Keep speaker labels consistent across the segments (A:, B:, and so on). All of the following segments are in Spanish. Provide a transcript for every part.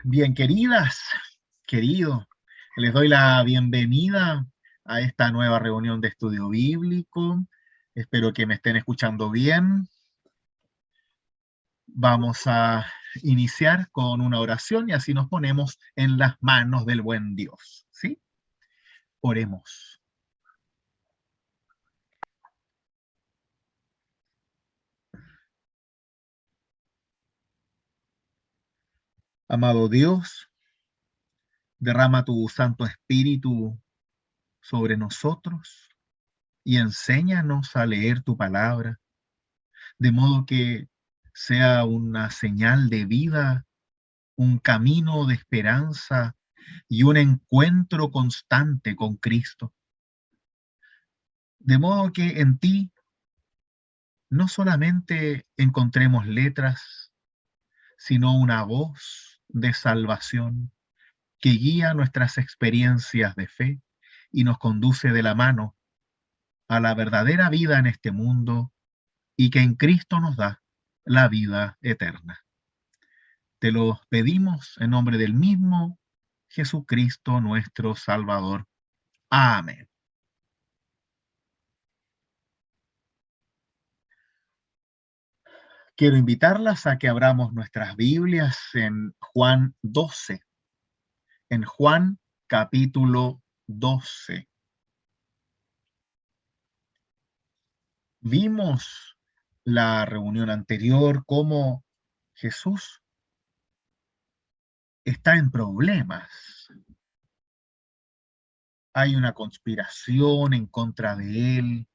A: Bien, queridas, queridos, les doy la bienvenida a esta nueva reunión de estudio bíblico. Espero que me estén escuchando bien. Vamos a iniciar con una oración y así nos ponemos en las manos del buen Dios, ¿sí? Oremos. Amado Dios, derrama tu Santo Espíritu sobre nosotros y enséñanos a leer tu palabra, de modo que sea una señal de vida, un camino de esperanza y un encuentro constante con Cristo. De modo que en ti no solamente encontremos letras, sino una voz de salvación que guía nuestras experiencias de fe y nos conduce de la mano a la verdadera vida en este mundo y que en Cristo nos da la vida eterna. Te lo pedimos en nombre del mismo Jesucristo nuestro Salvador. Amén. Quiero invitarlas a que abramos nuestras Biblias en Juan 12, en Juan capítulo 12. Vimos la reunión anterior cómo Jesús está en problemas. Hay una conspiración en contra de él.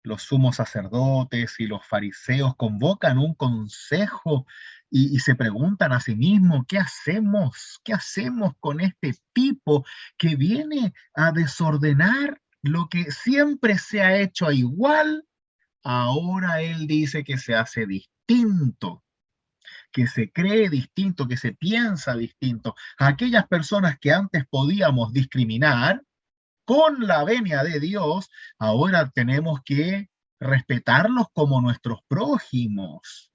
A: Los sumos sacerdotes y los fariseos convocan un consejo y se preguntan a sí mismos, ¿qué hacemos? ¿Qué hacemos con este tipo que viene a desordenar lo que siempre se ha hecho igual? Ahora él dice que se hace distinto, que se cree distinto, que se piensa distinto. A aquellas personas que antes podíamos discriminar, con la venia de Dios, ahora tenemos que respetarlos como nuestros prójimos.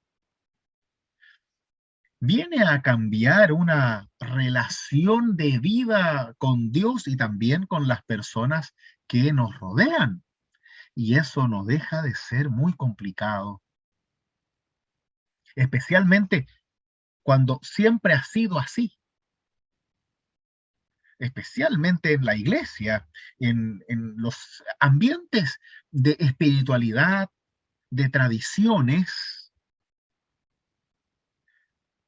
A: Viene a cambiar una relación de vida con Dios y también con las personas que nos rodean. Y eso no deja de ser muy complicado, especialmente cuando siempre ha sido así, especialmente en la iglesia, en los ambientes de espiritualidad, de tradiciones.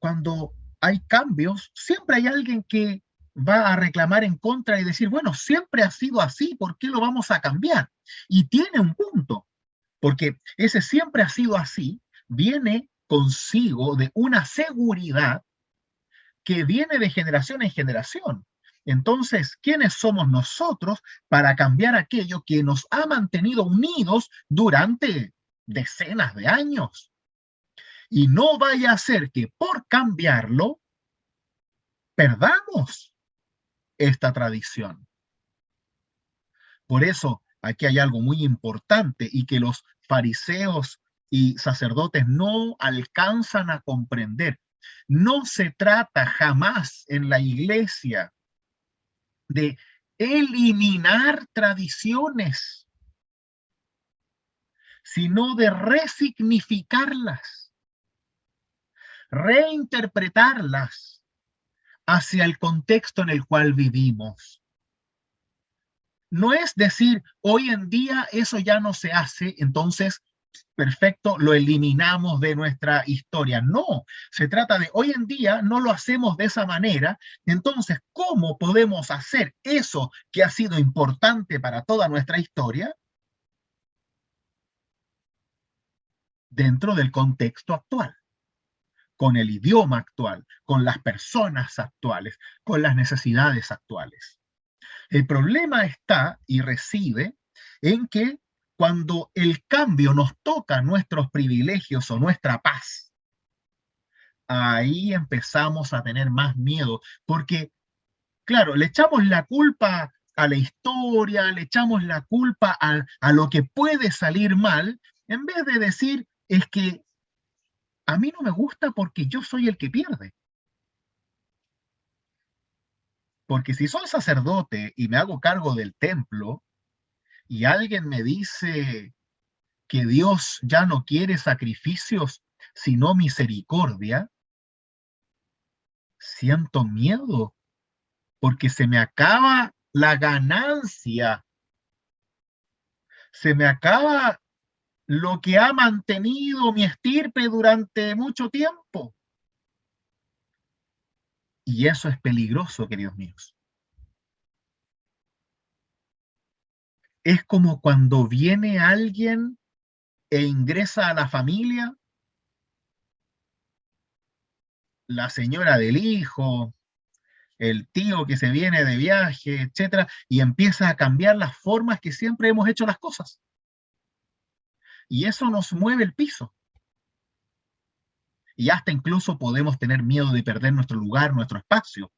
A: Cuando hay cambios, siempre hay alguien que va a reclamar en contra y decir, bueno, siempre ha sido así, ¿por qué lo vamos a cambiar? Y tiene un punto, porque ese siempre ha sido así, viene consigo de una seguridad que viene de generación en generación. Entonces, ¿quiénes somos nosotros para cambiar aquello que nos ha mantenido unidos durante decenas de años? Y no vaya a ser que por cambiarlo perdamos esta tradición. Por eso, aquí hay algo muy importante y que los fariseos y sacerdotes no alcanzan a comprender. No se trata jamás en la iglesia de eliminar tradiciones, sino de resignificarlas, reinterpretarlas hacia el contexto en el cual vivimos. No es decir, hoy en día eso ya no se hace, entonces, perfecto, lo eliminamos de nuestra historia. No, se trata de hoy en día no lo hacemos de esa manera, entonces, ¿cómo podemos hacer eso que ha sido importante para toda nuestra historia dentro del contexto actual? Con el idioma actual, con las personas actuales, con las necesidades actuales. El problema está y reside en que cuando el cambio nos toca nuestros privilegios o nuestra paz, ahí empezamos a tener más miedo, porque, claro, le echamos la culpa a la historia, le echamos la culpa a lo que puede salir mal, en vez de decir, es que a mí no me gusta porque yo soy el que pierde. Porque si soy sacerdote y me hago cargo del templo y alguien me dice que Dios ya no quiere sacrificios, sino misericordia, siento miedo porque se me acaba la ganancia, se me acaba lo que ha mantenido mi estirpe durante mucho tiempo. Y eso es peligroso, queridos míos. Es como cuando viene alguien e ingresa a la familia, la señora del hijo, el tío que se viene de viaje, etcétera, y empieza a cambiar las formas que siempre hemos hecho las cosas. Y eso nos mueve el piso. Y hasta incluso podemos tener miedo de perder nuestro lugar, nuestro espacio,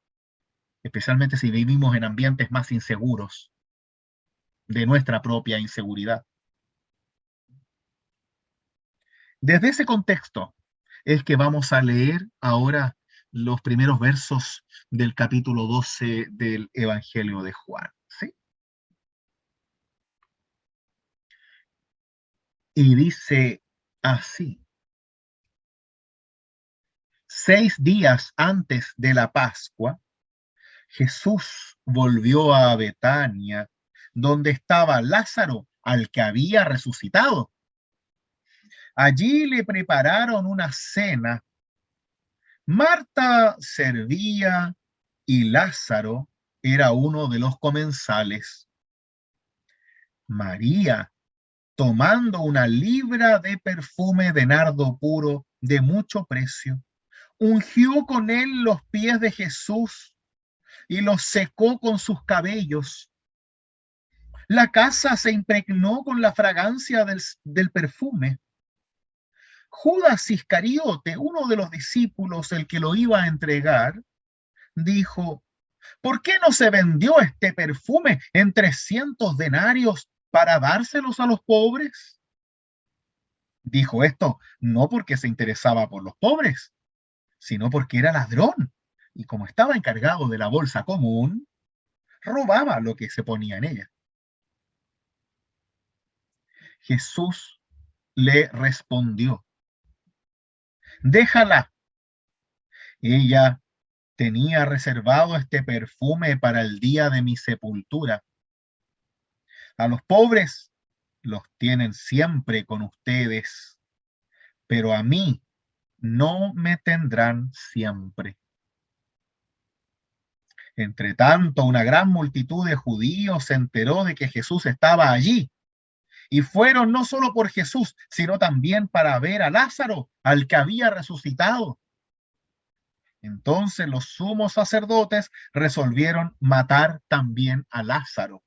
A: especialmente si vivimos en ambientes más inseguros, de nuestra propia inseguridad. Desde ese contexto es que vamos a leer ahora los primeros versos del capítulo 12 del Evangelio de Juan, ¿sí? Y dice así: 6 días antes de la Pascua, Jesús volvió a Betania, donde estaba Lázaro, al que había resucitado. Allí le prepararon una cena. Marta servía y Lázaro era uno de los comensales. María, tomando una libra de perfume de nardo puro de mucho precio, ungió con él los pies de Jesús y los secó con sus cabellos. La casa se impregnó con la fragancia del perfume. Judas Iscariote, uno de los discípulos, el que lo iba a entregar, dijo: ¿por qué no se vendió este perfume en 300 denarios para dárselos a los pobres? Dijo esto no porque se interesaba por los pobres, sino porque era ladrón. Y como estaba encargado de la bolsa común, robaba lo que se ponía en ella. Jesús le respondió: déjala. Ella tenía reservado este perfume para el día de mi sepultura. A los pobres los tienen siempre con ustedes, pero a mí no me tendrán siempre. Entre tanto, una gran multitud de judíos se enteró de que Jesús estaba allí y fueron no solo por Jesús, sino también para ver a Lázaro, al que había resucitado. Entonces los sumos sacerdotes resolvieron matar también a Lázaro,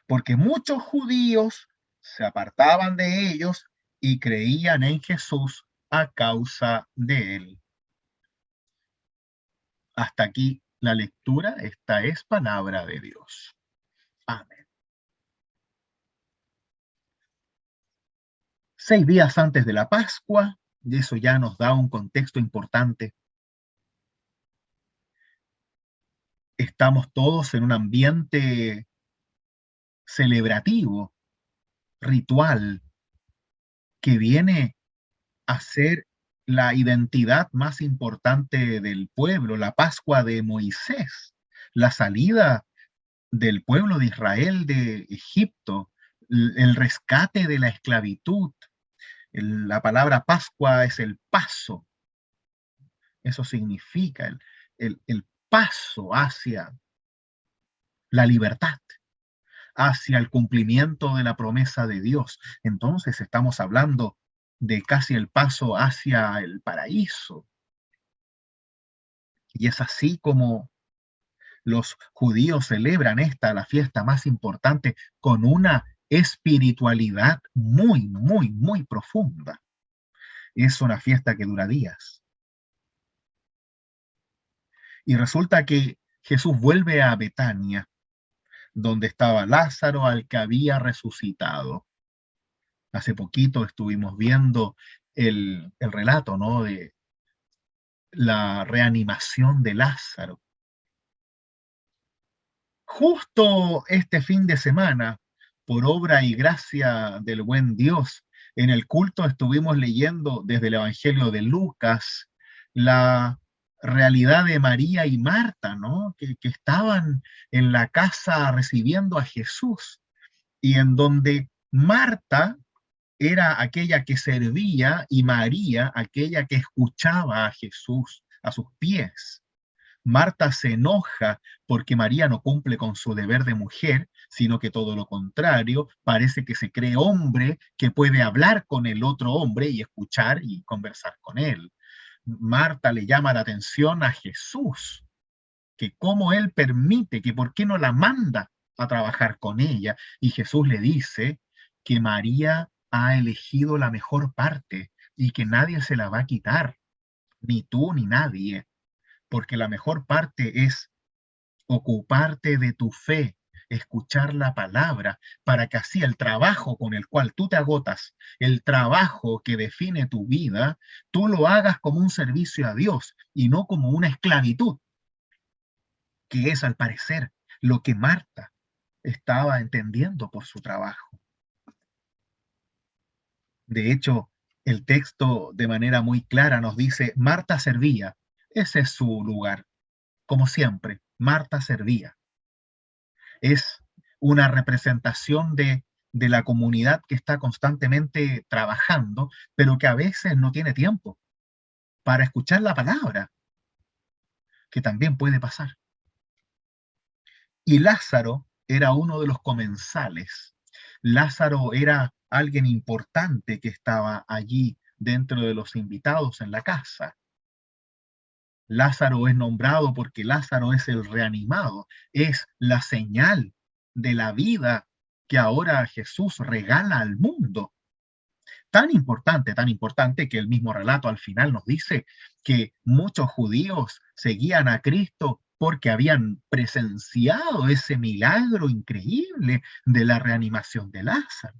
A: porque muchos judíos se apartaban de ellos y creían en Jesús a causa de él. Hasta aquí la lectura. Esta es palabra de Dios. Amén. 6 días antes de la Pascua, y eso ya nos da un contexto importante. Estamos todos en un ambiente celebrativo, ritual, que viene a ser la identidad más importante del pueblo, la Pascua de Moisés, la salida del pueblo de Israel de Egipto, el rescate de la esclavitud. La palabra Pascua es el paso. Eso significa el paso hacia la libertad, hacia el cumplimiento de la promesa de Dios. Entonces estamos hablando de casi el paso hacia el paraíso. Y es así como los judíos celebran esta, la fiesta más importante, con una espiritualidad muy, muy, muy profunda. Es una fiesta que dura días. Y resulta que Jesús vuelve a Betania, donde estaba Lázaro, al que había resucitado. Hace poquito estuvimos viendo el relato, ¿no?, de la reanimación de Lázaro. Justo este fin de semana, por obra y gracia del buen Dios, en el culto estuvimos leyendo desde el Evangelio de Lucas la realidad de María y Marta, ¿no? Que estaban en la casa recibiendo a Jesús y en donde Marta era aquella que servía y María aquella que escuchaba a Jesús a sus pies. Marta se enoja porque María no cumple con su deber de mujer, sino que todo lo contrario, parece que se cree hombre que puede hablar con el otro hombre y escuchar y conversar con él. Marta le llama la atención a Jesús, que cómo él permite, que por qué no la manda a trabajar con ella. Y Jesús le dice que María ha elegido la mejor parte y que nadie se la va a quitar, ni tú ni nadie, porque la mejor parte es ocuparte de tu fe, escuchar la palabra, para que así el trabajo con el cual tú te agotas, el trabajo que define tu vida, tú lo hagas como un servicio a Dios y no como una esclavitud, que es al parecer lo que Marta estaba entendiendo por su trabajo. De hecho, el texto de manera muy clara nos dice, Marta servía, ese es su lugar, como siempre, Marta servía. Es una representación de la comunidad que está constantemente trabajando, pero que a veces no tiene tiempo para escuchar la palabra, que también puede pasar. Y Lázaro era uno de los comensales. Lázaro era alguien importante que estaba allí dentro de los invitados en la casa. Lázaro es nombrado porque Lázaro es el reanimado, es la señal de la vida que ahora Jesús regala al mundo. Tan importante que el mismo relato al final nos dice que muchos judíos seguían a Cristo porque habían presenciado ese milagro increíble de la reanimación de Lázaro.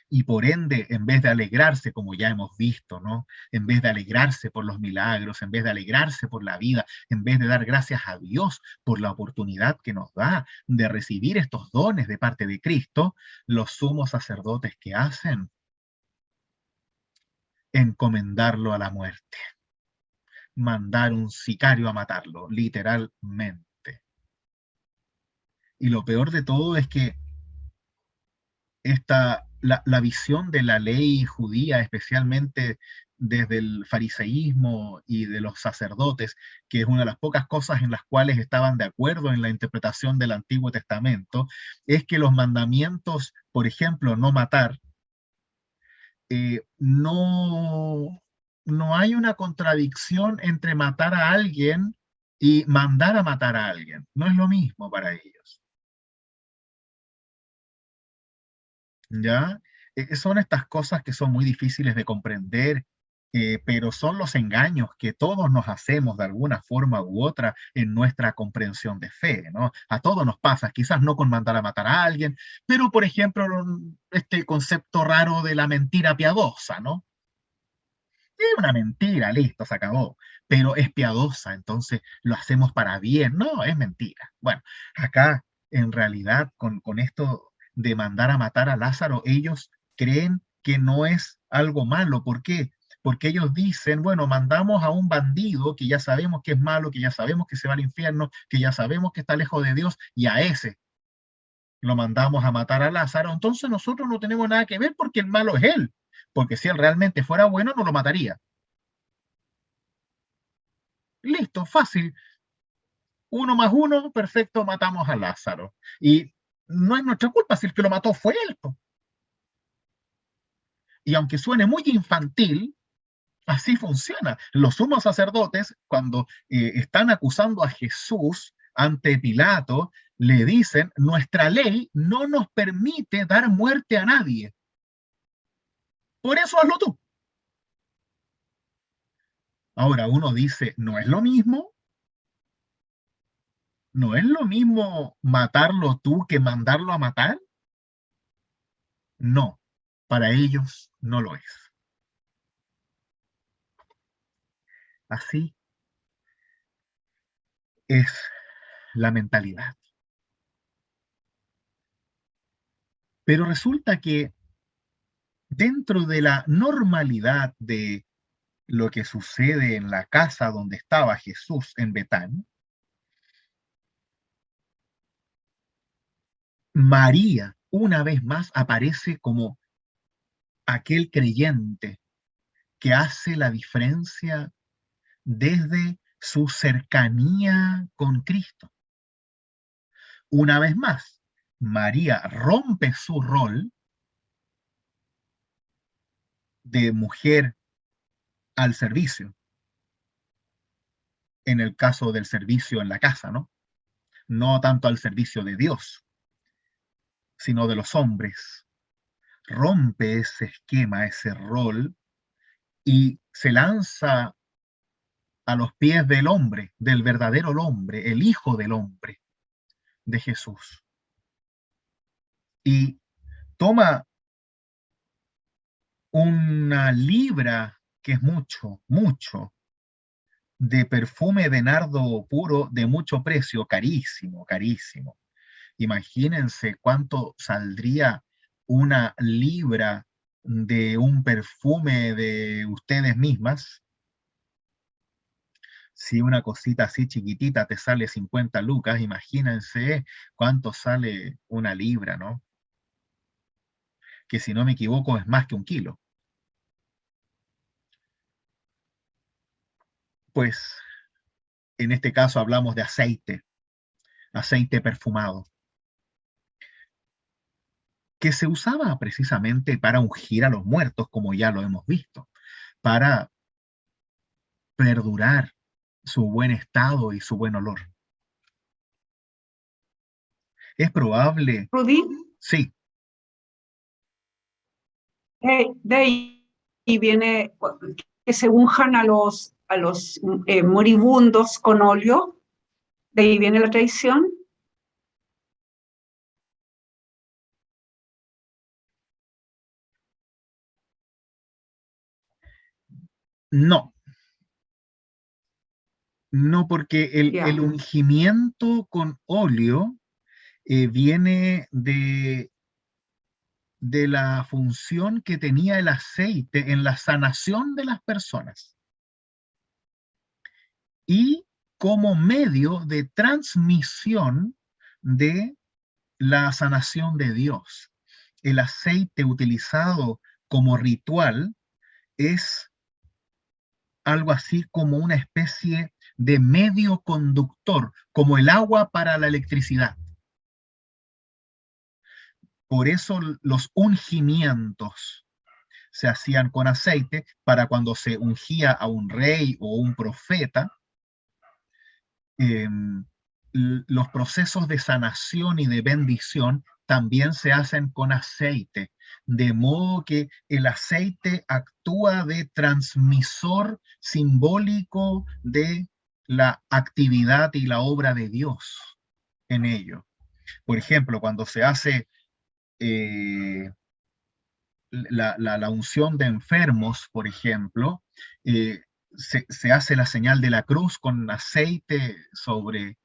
A: Y por ende, en vez de alegrarse, como ya hemos visto, ¿no? En vez de alegrarse por los milagros, en vez de alegrarse por la vida, en vez de dar gracias a Dios por la oportunidad que nos da de recibir estos dones de parte de Cristo, los sumos sacerdotes que hacen, encomendarlo a la muerte, mandar un sicario a matarlo, literalmente. Y lo peor de todo es que la visión de la ley judía, especialmente desde el fariseísmo y de los sacerdotes, que es una de las pocas cosas en las cuales estaban de acuerdo en la interpretación del Antiguo Testamento, es que los mandamientos, por ejemplo, no matar, no hay una contradicción entre matar a alguien y mandar a matar a alguien. No es lo mismo para ellos. ¿Ya? Son estas cosas que son muy difíciles de comprender, pero son los engaños que todos nos hacemos de alguna forma u otra en nuestra comprensión de fe, ¿no? A todos nos pasa, quizás no con mandar a matar a alguien, pero por ejemplo, este concepto raro de la mentira piadosa, ¿no? Es una mentira, listo, se acabó, pero es piadosa, entonces lo hacemos para bien. No, es mentira. Bueno, acá en realidad con esto de mandar a matar a Lázaro, ellos creen que no es algo malo. ¿Por qué? Porque ellos dicen, bueno, mandamos a un bandido que ya sabemos que es malo, que ya sabemos que se va al infierno, que ya sabemos que está lejos de Dios, y a ese lo mandamos a matar a Lázaro, entonces nosotros no tenemos nada que ver porque el malo es él, porque si él realmente fuera bueno, no lo mataría. Listo, fácil. Uno más uno, perfecto, matamos a Lázaro. Y no es nuestra culpa si el que lo mató fue él. Po. Y aunque suene muy infantil, así funciona. Los sumos sacerdotes, cuando están acusando a Jesús ante Pilato, le dicen, nuestra ley no nos permite dar muerte a nadie. Por eso hazlo tú. Ahora uno dice, ¿no es lo mismo? ¿No es lo mismo matarlo tú que mandarlo a matar? No, para ellos no lo es. Así es la mentalidad. Pero resulta que dentro de la normalidad de lo que sucede en la casa donde estaba Jesús en Betania, María una vez más aparece como aquel creyente que hace la diferencia desde su cercanía con Cristo. Una vez más, María rompe su rol de mujer al servicio, en el caso del servicio en la casa, ¿no? No tanto al servicio de Dios, sino de los hombres. Rompe ese esquema, ese rol, y se lanza a los pies del hombre, del verdadero hombre, el Hijo del Hombre, de Jesús. Y toma una libra, que es mucho, mucho, de perfume de nardo puro de mucho precio, carísimo, carísimo. Imagínense cuánto saldría una libra de un perfume de ustedes mismas. Si una cosita así chiquitita te sale 50 lucas, imagínense cuánto sale una libra, ¿no? Que si no me equivoco es más que 1 kilo. Pues en este caso hablamos de aceite, aceite perfumado, que se usaba precisamente para ungir a los muertos, como ya lo hemos visto, para perdurar su buen estado y su buen olor. Es probable,
B: Rudy,
A: sí,
B: de ahí viene que se unjan a los moribundos con óleo, de ahí viene la tradición.
A: no, no, porque
B: Ya.
A: el ungimiento con óleo viene de la función que tenía el aceite en la sanación de las personas y como medio de transmisión de la sanación de Dios. El aceite utilizado como ritual es algo así como una especie de medio conductor, como el agua para la electricidad. Por eso los ungimientos se hacían con aceite para cuando se ungía a un rey o un profeta. Eh, los procesos de sanación y de bendición también se hacen con aceite, de modo que el aceite actúa de transmisor simbólico de la actividad y la obra de Dios en ello. Por ejemplo, cuando se hace la unción de enfermos, por ejemplo, se hace la señal de la cruz con aceite sobre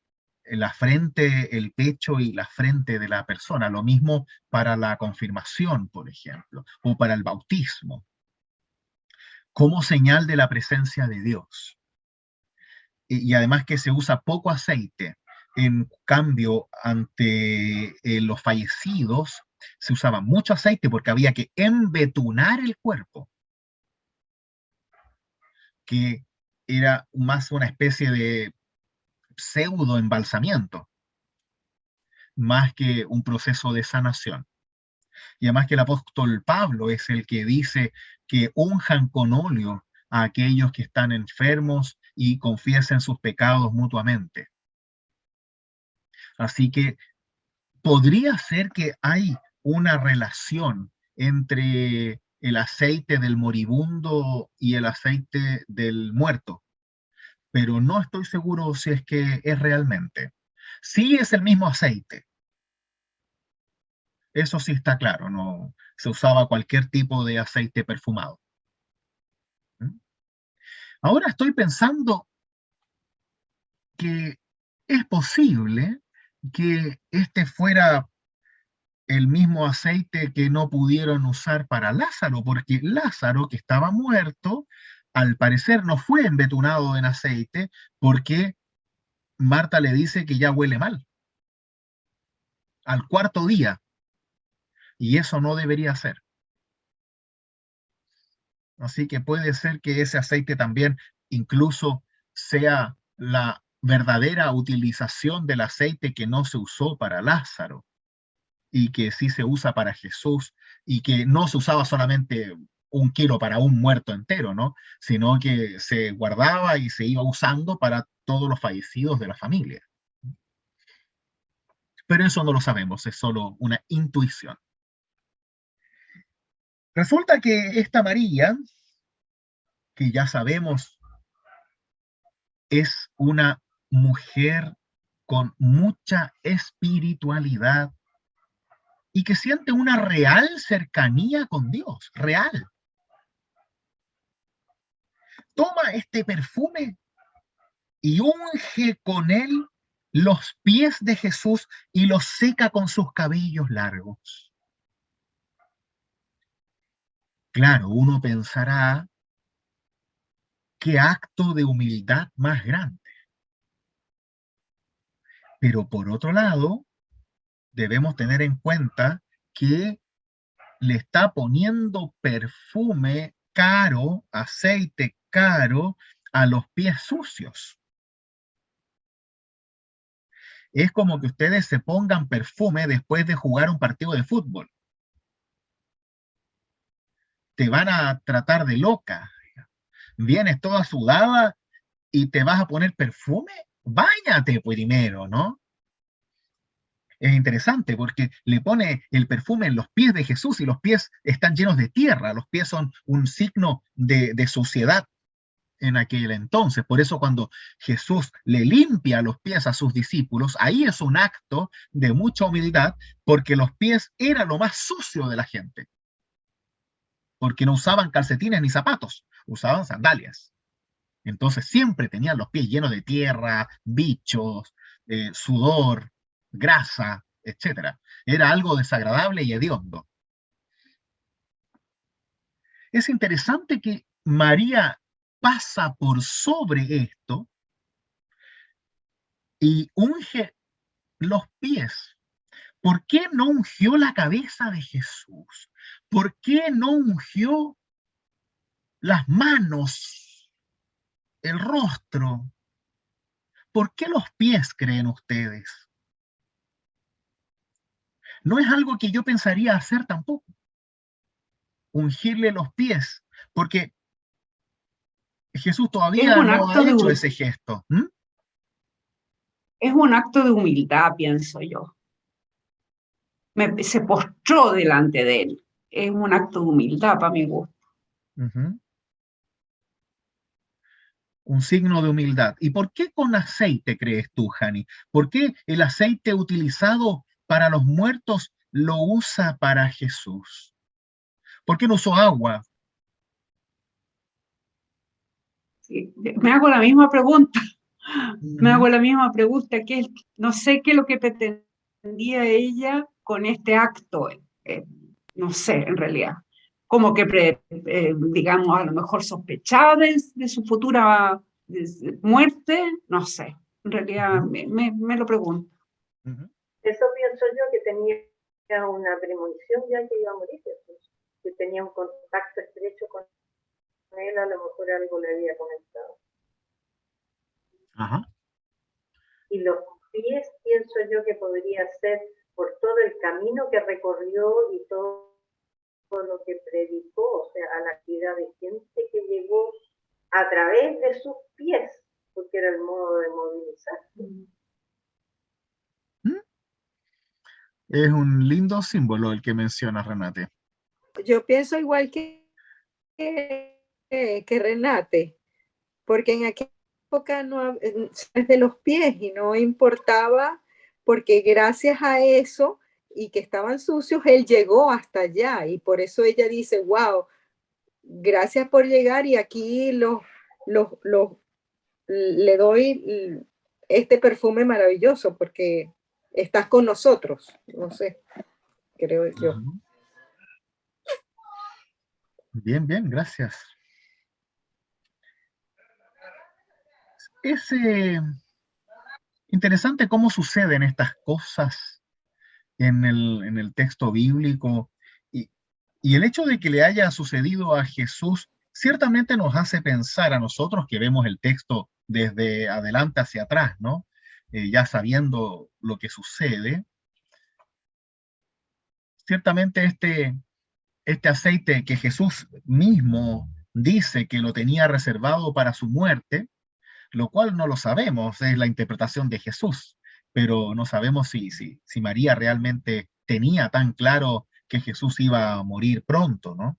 A: la frente, el pecho y la frente de la persona. Lo mismo para la confirmación, por ejemplo, o para el bautismo, como señal de la presencia de Dios. Y además que se usa poco aceite. En cambio, ante los fallecidos, se usaba mucho aceite porque había que embetunar el cuerpo, que era más una especie de pseudo embalsamiento, más que un proceso de sanación. Y además que el apóstol Pablo es el que dice que unjan con óleo a aquellos que están enfermos y confiesen sus pecados mutuamente. Así que podría ser que hay una relación entre el aceite del moribundo y el aceite del muerto, pero no estoy seguro si es que es realmente. Sí es el mismo aceite, eso sí está claro, no se usaba cualquier tipo de aceite perfumado. ¿Mm? Ahora estoy pensando que es posible que este fuera el mismo aceite que no pudieron usar para Lázaro, porque Lázaro, que estaba muerto, al parecer no fue embetunado en aceite porque Marta le dice que ya huele mal al cuarto día, y eso no debería ser. Así que puede ser que ese aceite también incluso sea la verdadera utilización del aceite que no se usó para Lázaro y que sí se usa para Jesús, y que no se usaba solamente 1 kilo para un muerto entero, ¿no? Sino que se guardaba y se iba usando para todos los fallecidos de la familia. Pero eso no lo sabemos, es solo una intuición. Resulta que esta María, que ya sabemos es una mujer con mucha espiritualidad y que siente una real cercanía con Dios, real. Toma este perfume y unge con él los pies de Jesús y los seca con sus cabellos largos. Claro, uno pensará, qué acto de humildad más grande. Pero por otro lado, debemos tener en cuenta que le está poniendo perfume caro, aceite caro a los pies sucios. Es como que ustedes se pongan perfume después de jugar un partido de fútbol. Te van a tratar de loca. Vienes toda sudada y te vas a poner perfume. Báñate primero, ¿no? Es interesante porque le pone el perfume en los pies de Jesús y los pies están llenos de tierra. Los pies son un signo de suciedad en aquel entonces. Por eso cuando Jesús le limpia los pies a sus discípulos, ahí es un acto de mucha humildad, porque los pies era lo más sucio de la gente, porque no usaban calcetines ni zapatos, usaban sandalias. Entonces siempre tenían los pies llenos de tierra, bichos, sudor, grasa, etcétera. Era algo desagradable y hediondo. Es interesante que María pasa por sobre esto y unge los pies. ¿Por qué no ungió la cabeza de Jesús? ¿Por qué no ungió las manos, el rostro? ¿Por qué los pies, creen ustedes? No es algo que yo pensaría hacer tampoco, ungirle los pies, porque Jesús
B: Es
A: todavía
B: un
A: no ha
B: acto
A: hecho ese gesto.
B: es un acto de humildad, pienso yo. Se postró delante de él. Es un acto de humildad para mi gusto.
A: Ujú. Un signo de humildad. ¿Y por qué con aceite, crees tú, Jani? ¿Por qué el aceite utilizado para los muertos lo usa para Jesús? ¿Por qué no usó agua?
B: Sí, me hago la misma pregunta. Me
A: Ujú,
B: hago la misma pregunta, que no sé qué es lo que pretendía ella con este acto, no sé, en realidad. Como que, digamos, a lo mejor sospechaba de su futura muerte, no sé. En realidad
A: ujú,
B: me lo pregunto.
A: ujú.
C: Eso pienso yo, que tenía una premonición ya que iba a morir Jesús, que tenía un contacto estrecho con él, a lo mejor algo le había comentado.
A: Ajá.
C: Y los pies pienso yo que podría ser por todo el camino que recorrió y todo lo que predicó, o sea, a la cantidad de gente que llegó a través de sus pies, porque era el modo de movilizarse.
A: ¿Mm? Es un lindo símbolo el que menciona Renate.
D: Yo pienso igual que Renate, porque en aquella época no es de los pies y no importaba, porque gracias a eso y que estaban sucios, él llegó hasta allá, y por eso ella dice, wow, gracias por llegar, y aquí le doy este perfume maravilloso porque estás con nosotros, no sé, creo yo.
A: Ujú. Bien, bien, gracias. Es interesante cómo suceden estas cosas en el texto bíblico y, y el hecho de que le haya sucedido a Jesús ciertamente nos hace pensar a nosotros que vemos el texto desde adelante hacia atrás, ¿no? Ya sabiendo lo que sucede, ciertamente este aceite que Jesús mismo dice que lo tenía reservado para su muerte, lo cual no lo sabemos, es la interpretación de Jesús, pero no sabemos si María realmente tenía tan claro que Jesús iba a morir pronto, ¿no?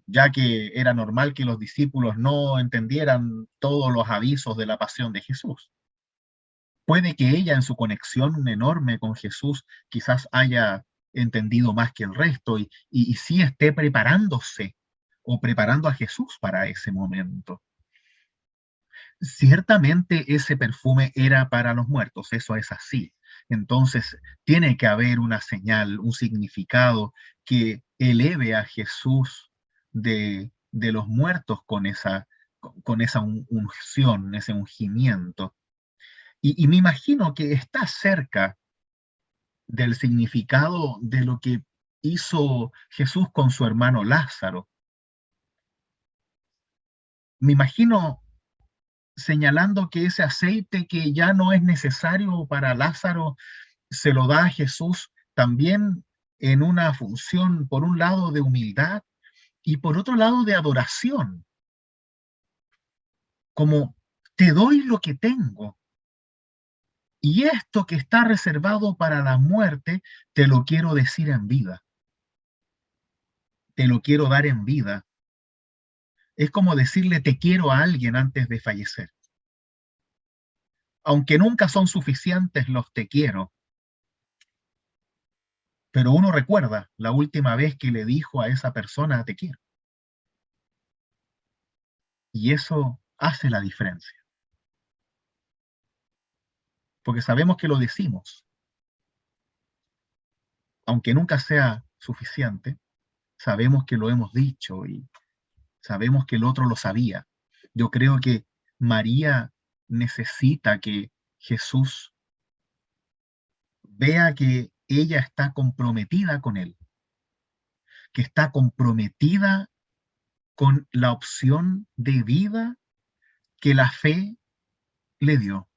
A: Ya que era normal que los discípulos no entendieran todos los avisos de la pasión de Jesús. Puede que ella en su conexión enorme con Jesús quizás haya entendido más que el resto y sí esté preparándose o preparando a Jesús para ese momento. Ciertamente ese perfume era para los muertos, eso es así. Entonces, tiene que haber una señal, un significado que eleve a Jesús de los muertos con esa unción, ese ungimiento. Y me imagino que está cerca del significado de lo que hizo Jesús con su hermano Lázaro. Me imagino señalando que ese aceite que ya no es necesario para Lázaro, se lo da a Jesús también en una función, por un lado, de humildad y por otro lado, de adoración. Como te doy lo que tengo y esto que está reservado para la muerte, te lo quiero decir en vida. Te lo quiero dar en vida. Es como decirle te quiero a alguien antes de fallecer. Aunque nunca son suficientes los te quiero, pero uno recuerda la última vez que le dijo a esa persona te quiero. Y eso hace la diferencia. Porque sabemos que lo decimos. Aunque nunca sea suficiente, sabemos que lo hemos dicho y sabemos que el otro lo sabía. Yo creo que María necesita que Jesús vea que ella está comprometida con él, que está comprometida con la opción de vida que la fe le dio,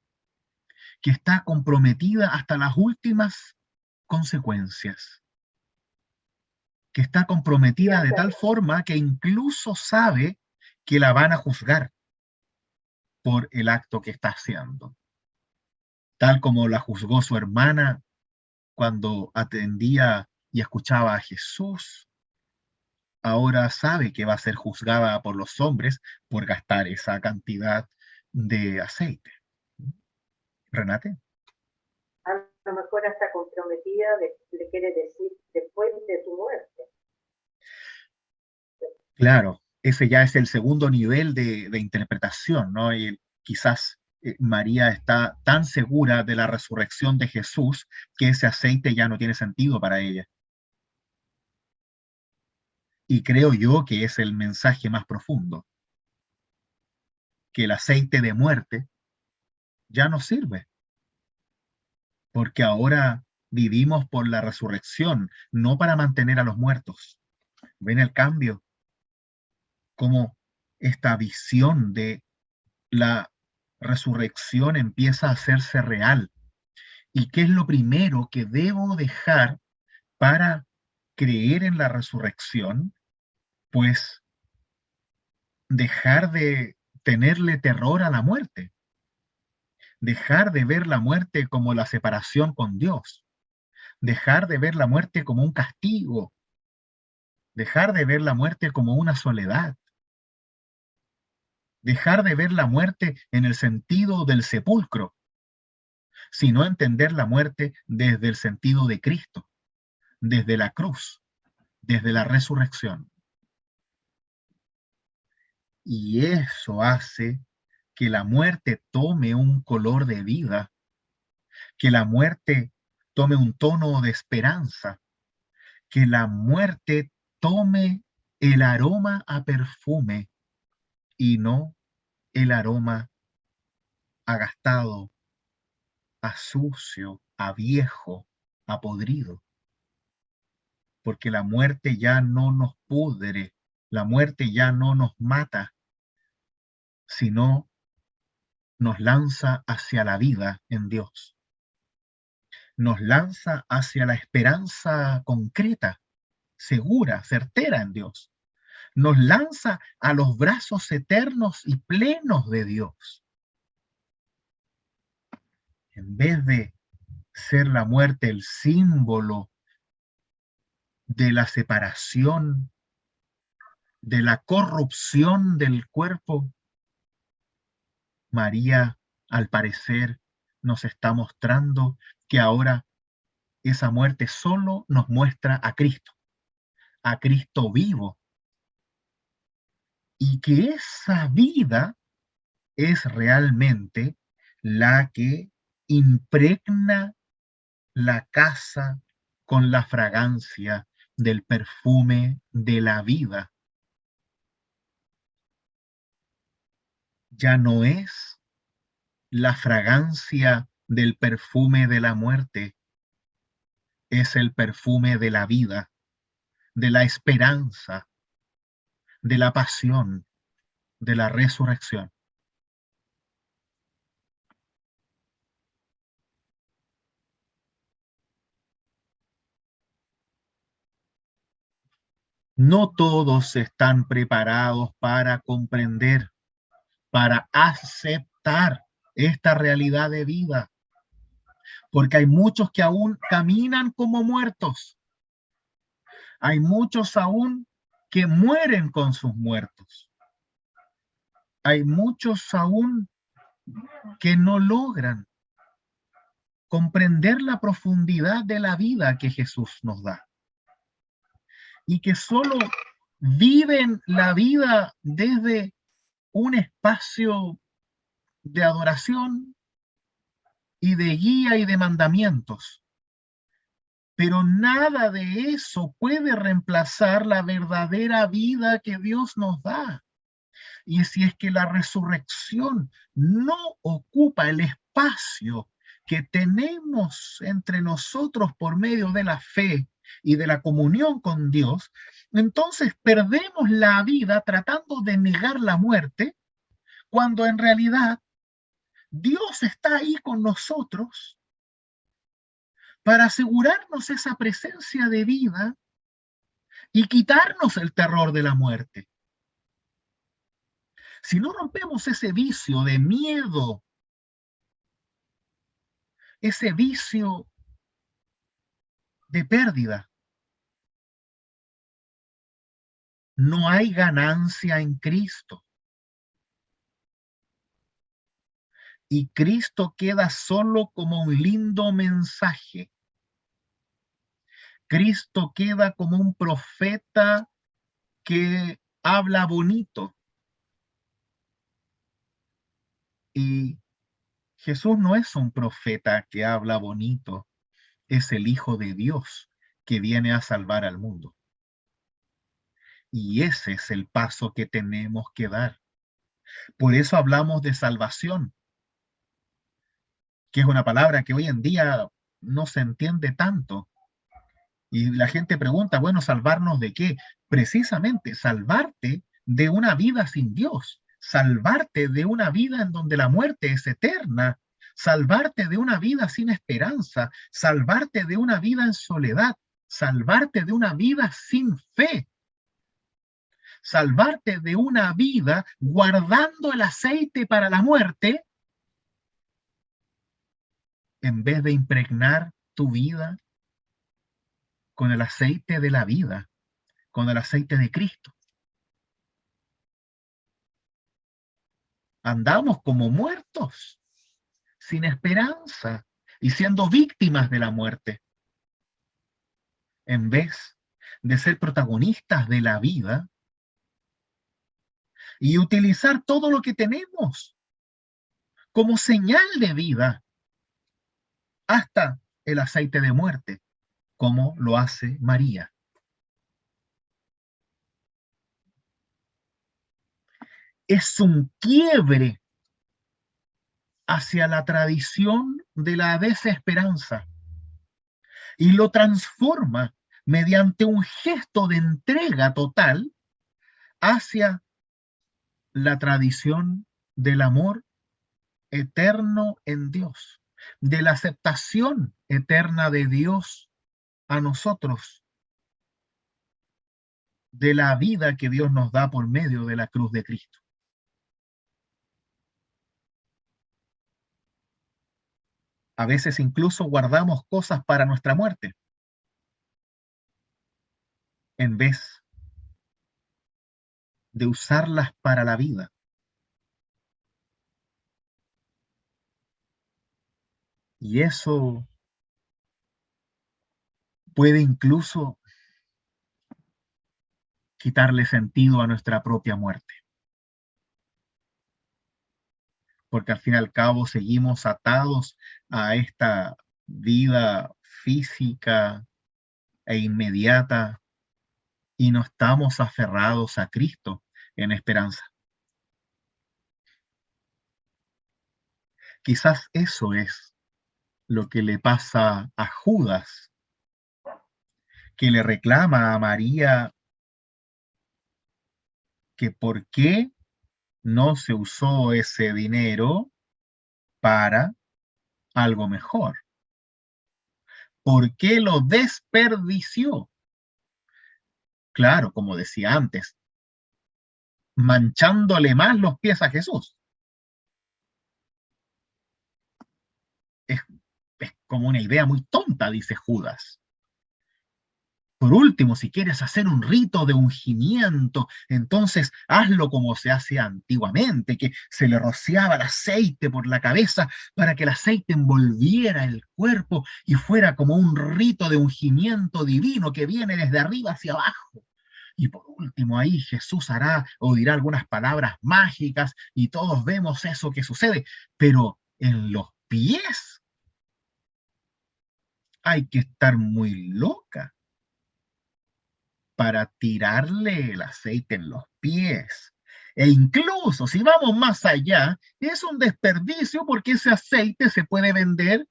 A: que está comprometida hasta las últimas consecuencias, que está comprometida de tal forma que incluso sabe que la van a juzgar por el acto que está haciendo, tal como la juzgó su hermana cuando atendía y escuchaba a Jesús. Ahora sabe que va a ser juzgada por los hombres por gastar esa cantidad de aceite. Renate.
C: A lo mejor hasta comprometida le quiere decir después de tu muerte.
A: Claro, ese ya es el segundo nivel de interpretación, ¿no? Y quizás María está tan segura de la resurrección de Jesús que ese aceite ya no tiene sentido para ella. Y creo yo que es el mensaje más profundo, que el aceite de muerte ya no sirve, porque ahora vivimos por la resurrección, no para mantener a los muertos. ¿Ven el cambio? Como esta visión de la resurrección empieza a hacerse real. ¿Y qué es lo primero que debo dejar para creer en la resurrección? Pues dejar de tenerle terror a la muerte, dejar de ver la muerte como la separación con Dios, dejar de ver la muerte como un castigo, dejar de ver la muerte como una soledad, dejar de ver la muerte en el sentido del sepulcro, sino entender la muerte desde el sentido de Cristo, desde la cruz, desde la resurrección. Y eso hace que la muerte tome un color de vida, que la muerte tome un tono de esperanza, que la muerte tome el aroma a perfume y no el aroma a gastado, a sucio, a viejo, a podrido. Porque la muerte ya no nos pudre, la muerte ya no nos mata, sino nos lanza hacia la vida en Dios. Nos lanza hacia la esperanza concreta, segura, certera en Dios. Nos lanza a los brazos eternos y plenos de Dios. En vez de ser la muerte el símbolo de la separación, de la corrupción del cuerpo, María, al parecer, nos está mostrando que ahora esa muerte solo nos muestra a Cristo vivo, y que esa vida es realmente la que impregna la casa con la fragancia del perfume de la vida. Ya no es la fragancia del perfume de la muerte, es el perfume de la vida, de la esperanza, de la pasión, de la resurrección. No todos están preparados para comprender, para aceptar esta realidad de vida, porque hay muchos que aún caminan como muertos. Hay muchos aún que mueren con sus muertos. Hay muchos aún que no logran comprender la profundidad de la vida que Jesús nos da. Y que solo viven la vida desde un espacio de adoración y de guía y de mandamientos. Pero nada de eso puede reemplazar la verdadera vida que Dios nos da. Y si es que la resurrección no ocupa el espacio que tenemos entre nosotros por medio de la fe y de la comunión con Dios, entonces perdemos la vida tratando de negar la muerte, cuando en realidad Dios está ahí con nosotros para asegurarnos esa presencia de vida y quitarnos el terror de la muerte. Si no rompemos ese vicio de miedo, ese vicio de pérdida, no hay ganancia en Cristo. Y Cristo queda solo como un lindo mensaje. Cristo queda como un profeta que habla bonito. Y Jesús no es un profeta que habla bonito, es el Hijo de Dios que viene a salvar al mundo. Y ese es el paso que tenemos que dar. Por eso hablamos de salvación, que es una palabra que hoy en día no se entiende tanto. Y la gente pregunta, bueno, ¿salvarnos de qué? Precisamente salvarte de una vida sin Dios, salvarte de una vida en donde la muerte es eterna, salvarte de una vida sin esperanza, salvarte de una vida en soledad, salvarte de una vida sin fe, salvarte de una vida guardando el aceite para la muerte, en vez de impregnar tu vida con el aceite de la vida, con el aceite de Cristo. Andamos como muertos, sin esperanza y siendo víctimas de la muerte, en vez de ser protagonistas de la vida y utilizar todo lo que tenemos como señal de vida, hasta el aceite de muerte, como lo hace María. Es un quiebre hacia la tradición de la desesperanza y lo transforma mediante un gesto de entrega total hacia la tradición del amor eterno en Dios, de la aceptación eterna de Dios a nosotros, de la vida que Dios nos da por medio de la cruz de Cristo. A veces incluso guardamos cosas para nuestra muerte, en vez de usarlas para la vida. Y eso puede incluso quitarle sentido a nuestra propia muerte. Porque al fin y al cabo seguimos atados a esta vida física e inmediata y no estamos aferrados a Cristo en esperanza. Quizás eso es lo que le pasa a Judas, que le reclama a María que por qué no se usó ese dinero para algo mejor. ¿Por qué lo desperdició? Claro, como decía antes, manchándole más los pies a Jesús. Es como una idea muy tonta, dice Judas. Por último, si quieres hacer un rito de ungimiento, entonces hazlo como se hacía antiguamente, que se le rociaba el aceite por la cabeza para que el aceite envolviera el cuerpo y fuera como un rito de ungimiento divino que viene desde arriba hacia abajo. Y por último, ahí Jesús hará o dirá algunas palabras mágicas y todos vemos eso que sucede, pero en los pies hay que estar muy loca para tirarle el aceite en los pies. E incluso, si vamos más allá, es un desperdicio porque ese aceite se puede vender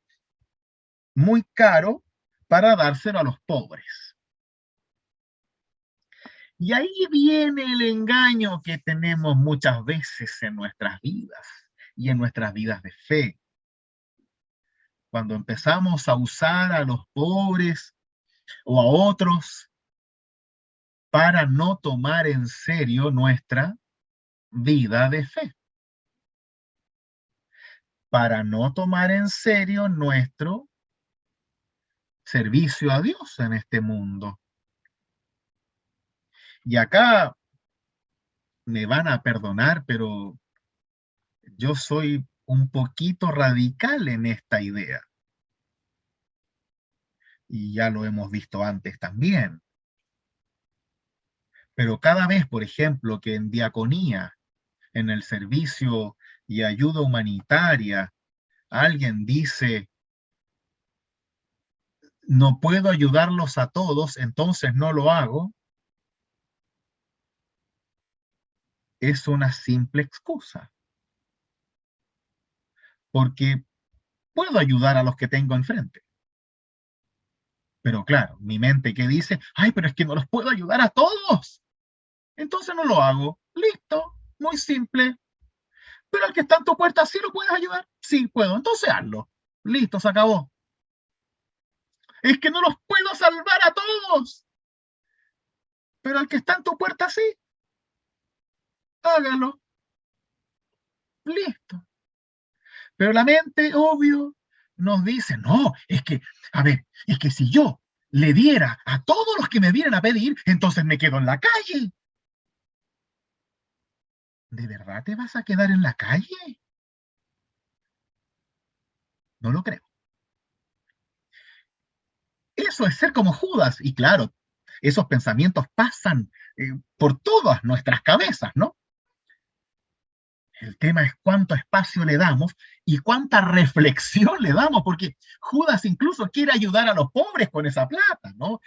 A: muy caro para dárselo a los pobres. Y ahí viene el engaño que tenemos muchas veces en nuestras vidas y en nuestras vidas de fe. Cuando empezamos a usar a los pobres o a otros para no tomar en serio nuestra vida de fe, para no tomar en serio nuestro servicio a Dios en este mundo. Y acá me van a perdonar, pero yo soy un poquito radical en esta idea. Y ya lo hemos visto antes también. Pero cada vez, por ejemplo, que en diaconía, en el servicio y ayuda humanitaria, alguien dice, no puedo ayudarlos a todos, entonces no lo hago, es una simple excusa. Porque puedo ayudar a los que tengo enfrente. Pero claro, mi mente que dice, ay, pero es que no los puedo ayudar a todos. Entonces no lo hago. Listo, muy simple. Pero al que está en tu puerta, ¿sí lo puedes ayudar? Sí, puedo. Entonces hazlo. Listo, se acabó. Es que no los puedo salvar a todos. Pero al que está en tu puerta, sí. Hágalo. Listo. Pero la mente, obvio, nos dice, no, es que, a ver, es que si yo le diera a todos los que me vienen a pedir, entonces me quedo en la calle. ¿De verdad te vas a quedar en la calle? No lo creo. Eso es ser como Judas. Y claro, esos pensamientos pasan por todas nuestras cabezas, ¿no? El tema es cuánto espacio le damos y cuánta reflexión le damos, porque Judas incluso quiere ayudar a los pobres con esa plata, ¿no?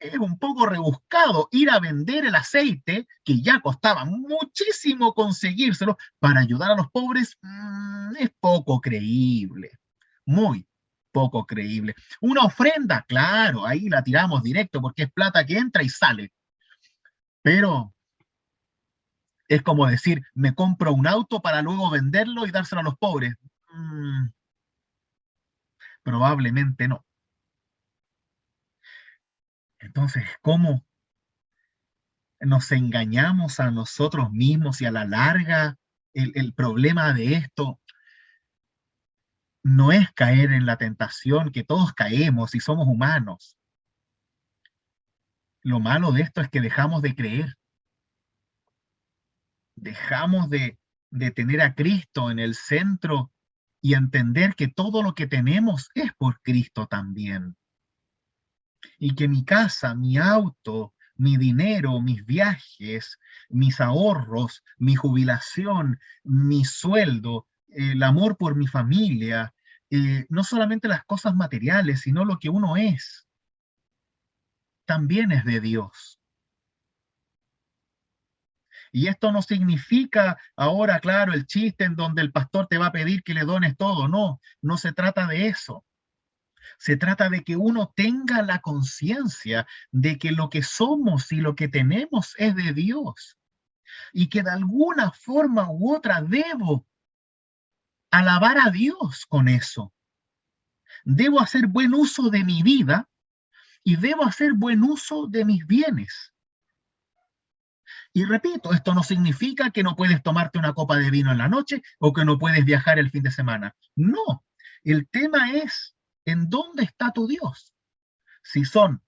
A: Es un poco rebuscado ir a vender el aceite, que ya costaba muchísimo conseguírselo, para ayudar a los pobres. Es poco creíble, muy poco creíble. Una ofrenda, claro, ahí la tiramos directo porque es plata que entra y sale. Pero es como decir, me compro un auto para luego venderlo y dárselo a los pobres. Probablemente no. Entonces, ¿cómo nos engañamos a nosotros mismos? Y a la larga, el problema de esto no es caer en la tentación, que todos caemos y somos humanos. Lo malo de esto es que dejamos de creer, dejamos de tener a Cristo en el centro y entender que todo lo que tenemos es por Cristo también. Y que mi casa, mi auto, mi dinero, mis viajes, mis ahorros, mi jubilación, mi sueldo, el amor por mi familia, no solamente las cosas materiales, sino lo que uno es, también es de Dios. Y esto no significa ahora, claro, el chiste en donde el pastor te va a pedir que le dones todo. No, no se trata de eso. Se trata de que uno tenga la conciencia de que lo que somos y lo que tenemos es de Dios. Y que de alguna forma u otra debo alabar a Dios con eso. Debo hacer buen uso de mi vida y debo hacer buen uso de mis bienes. Y repito, esto no significa que no puedes tomarte una copa de vino en la noche o que no puedes viajar el fin de semana. No, el tema es ¿en dónde está tu Dios? Si son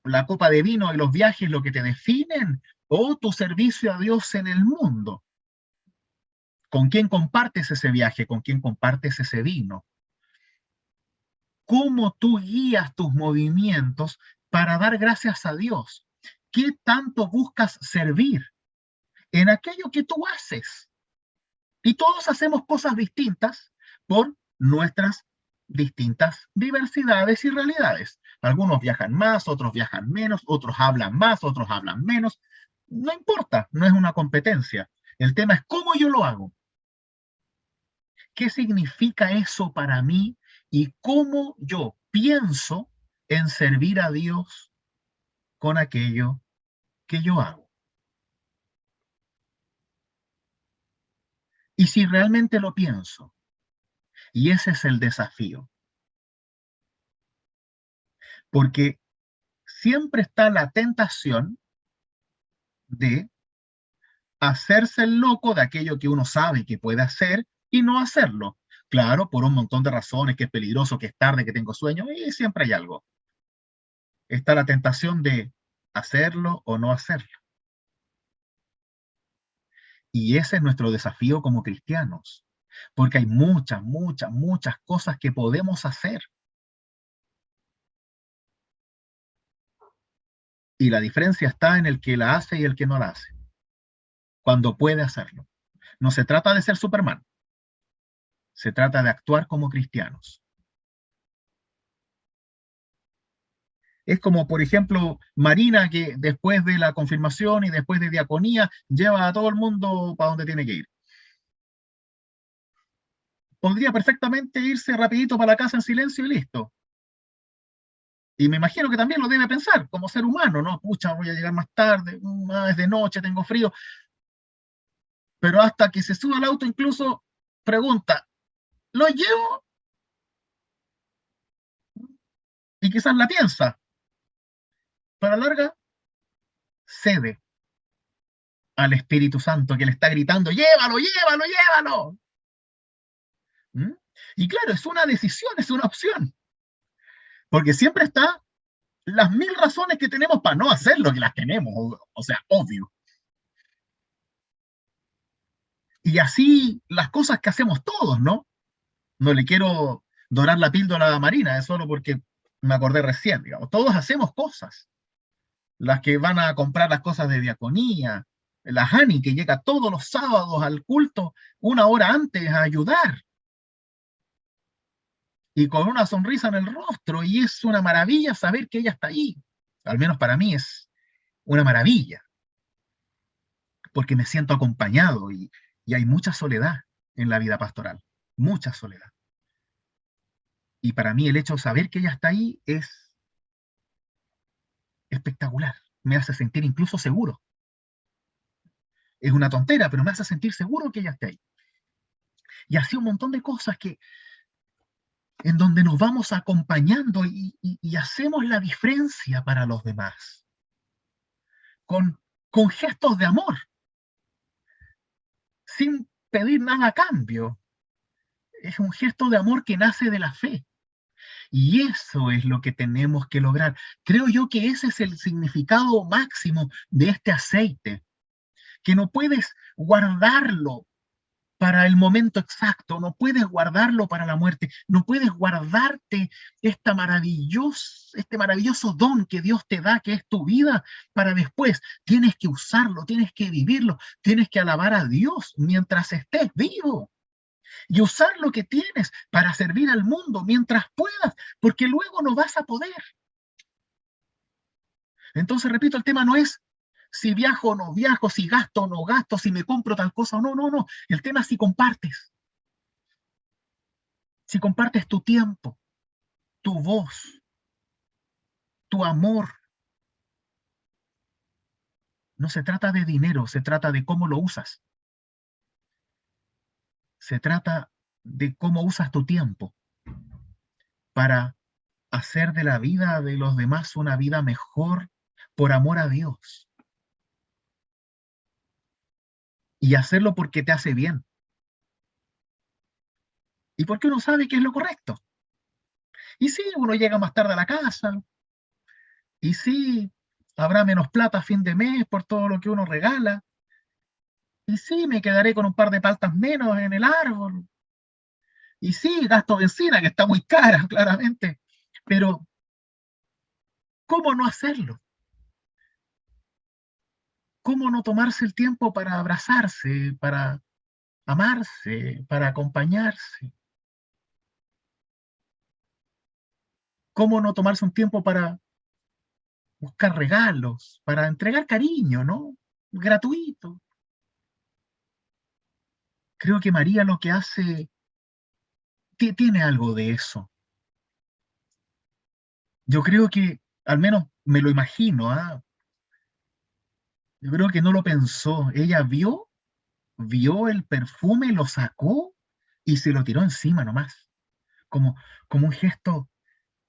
A: la copa de vino y los viajes lo que te definen, o tu servicio a Dios en el mundo. ¿Con quién compartes ese viaje? ¿Con quién compartes ese vino? ¿Cómo tú guías tus movimientos para dar gracias a Dios? ¿Qué tanto buscas servir en aquello que tú haces? Y todos hacemos cosas distintas por nuestras distintas diversidades y realidades. Algunos viajan más, otros viajan menos, otros hablan más, otros hablan menos. No importa, no es una competencia. El tema es cómo yo lo hago. ¿Qué significa eso para mí? Y cómo yo pienso en servir a Dios con aquello que yo hago. Y si realmente lo pienso, y ese es el desafío, porque siempre está la tentación de hacerse el loco de aquello que uno sabe que puede hacer y no hacerlo. Claro, por un montón de razones, que es peligroso, que es tarde, que tengo sueño, y siempre hay algo. Está la tentación de hacerlo o no hacerlo. Y ese es nuestro desafío como cristianos, porque hay muchas, muchas, muchas cosas que podemos hacer. Y la diferencia está en el que la hace y el que no la hace, cuando puede hacerlo. No se trata de ser Superman, se trata de actuar como cristianos. Es como, por ejemplo, Marina, que después de la confirmación y después de diaconía, lleva a todo el mundo para donde tiene que ir. Podría perfectamente irse rapidito para la casa en silencio y listo. Y me imagino que también lo debe pensar como ser humano, ¿no? Pucha, voy a llegar más tarde, es de noche, tengo frío. Pero hasta que se sube al auto incluso pregunta, ¿lo llevo? Y quizás la piensa. Para larga, cede al Espíritu Santo que le está gritando, llévalo, llévalo, llévalo. ¿Mm? Y claro, es una decisión, es una opción. Porque siempre está las 1000 razones que tenemos para no hacerlo, que las tenemos, o sea, obvio. Y así las cosas que hacemos todos, ¿no? No le quiero dorar la píldora a Marina, es solo porque me acordé recién, digamos. Todos hacemos cosas. Las que van a comprar las cosas de diaconía, la Hani, que llega todos los sábados al culto, 1 hora antes a ayudar, y con una sonrisa en el rostro, y es una maravilla saber que ella está ahí. Al menos para mí es una maravilla, porque me siento acompañado y hay mucha soledad en la vida pastoral, mucha soledad. Y para mí el hecho de saber que ella está ahí es espectacular, me hace sentir incluso seguro. Es una tontera, pero me hace sentir seguro que ella está ahí. Y así un montón de cosas que en donde nos vamos acompañando y hacemos la diferencia para los demás. Con gestos de amor, sin pedir nada a cambio. Es un gesto de amor que nace de la fe. Y eso es lo que tenemos que lograr. Creo yo que ese es el significado máximo de este aceite, que no puedes guardarlo para el momento exacto, no puedes guardarlo para la muerte, no puedes guardarte este maravilloso don que Dios te da, que es tu vida, para después. Tienes que usarlo, tienes que vivirlo, tienes que alabar a Dios mientras estés vivo y usar lo que tienes para servir al mundo mientras puedas, porque luego no vas a poder. Entonces, repito, el tema no es si viajo o no viajo, si gasto o no gasto, si me compro tal cosa o no, no, no. El tema es si compartes. Si compartes tu tiempo, tu voz, tu amor. No se trata de dinero, se trata de cómo lo usas. Se trata de cómo usas tu tiempo para hacer de la vida de los demás una vida mejor por amor a Dios. Y hacerlo porque te hace bien. Y porque uno sabe que es lo correcto. Y sí, uno llega más tarde a la casa. Y sí, habrá menos plata a fin de mes por todo lo que uno regala. Y sí, me quedaré con un par de paltas menos en el árbol. Y sí, gasto benzina, que está muy cara, claramente. Pero, ¿cómo no hacerlo? ¿Cómo no tomarse el tiempo para abrazarse, para amarse, para acompañarse? ¿Cómo no tomarse un tiempo para buscar regalos, para entregar cariño, ¿no? Gratuito. Creo que María lo que hace tiene algo de eso. Yo creo que, al menos me lo imagino, ¿ah? Yo creo que no lo pensó. Ella vio el perfume, lo sacó y se lo tiró encima nomás. Como, como un gesto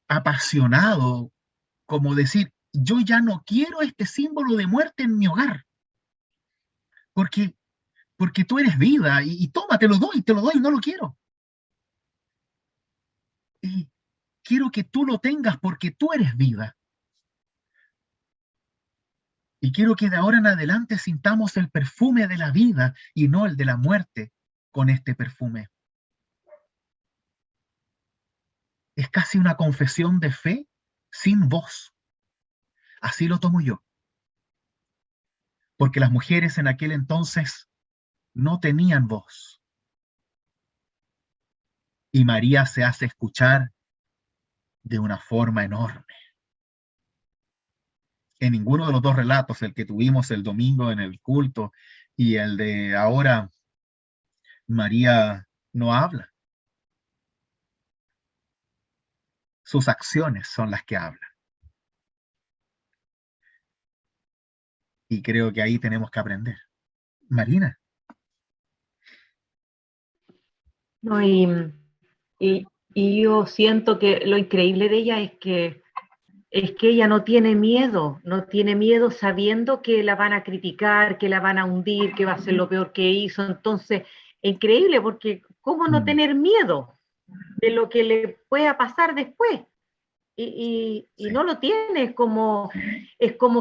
A: apasionado, como decir, yo ya no quiero este símbolo de muerte en mi hogar, porque, porque tú eres vida y toma, te lo doy, no lo quiero. Y quiero que tú lo tengas porque tú eres vida. Y quiero que de ahora en adelante sintamos el perfume de la vida y no el de la muerte con este perfume. Es casi una confesión de fe sin voz. Así lo tomo yo. Porque las mujeres en aquel entonces no tenían voz. Y María se hace escuchar de una forma enorme. En ninguno de los dos relatos, el que tuvimos el domingo en el culto y el de ahora, María no habla. Sus acciones son las que hablan. Y creo que ahí tenemos que aprender. Marina.
E: No, y yo siento que lo increíble de ella es que ella no tiene miedo sabiendo que la van a criticar, que la van a hundir, que va a ser lo peor que hizo. Entonces, es increíble porque ¿cómo no tener miedo de lo que le pueda pasar después? Y
A: Sí.
E: no lo tiene, es como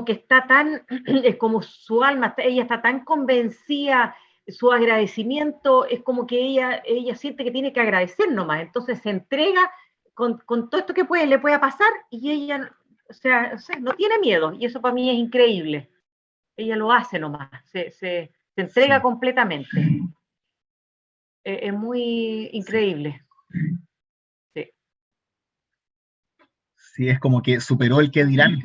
E: que está tan, es como su alma, ella está tan convencida, su agradecimiento, es como que ella siente que tiene que agradecer nomás, entonces se entrega con todo esto que le pueda pasar y ella, o sea, no tiene miedo y eso para mí es increíble. ella lo hace nomás, se entrega
A: Sí.
E: completamente. Es muy increíble. Sí.
A: Sí, es como que superó el qué dirán.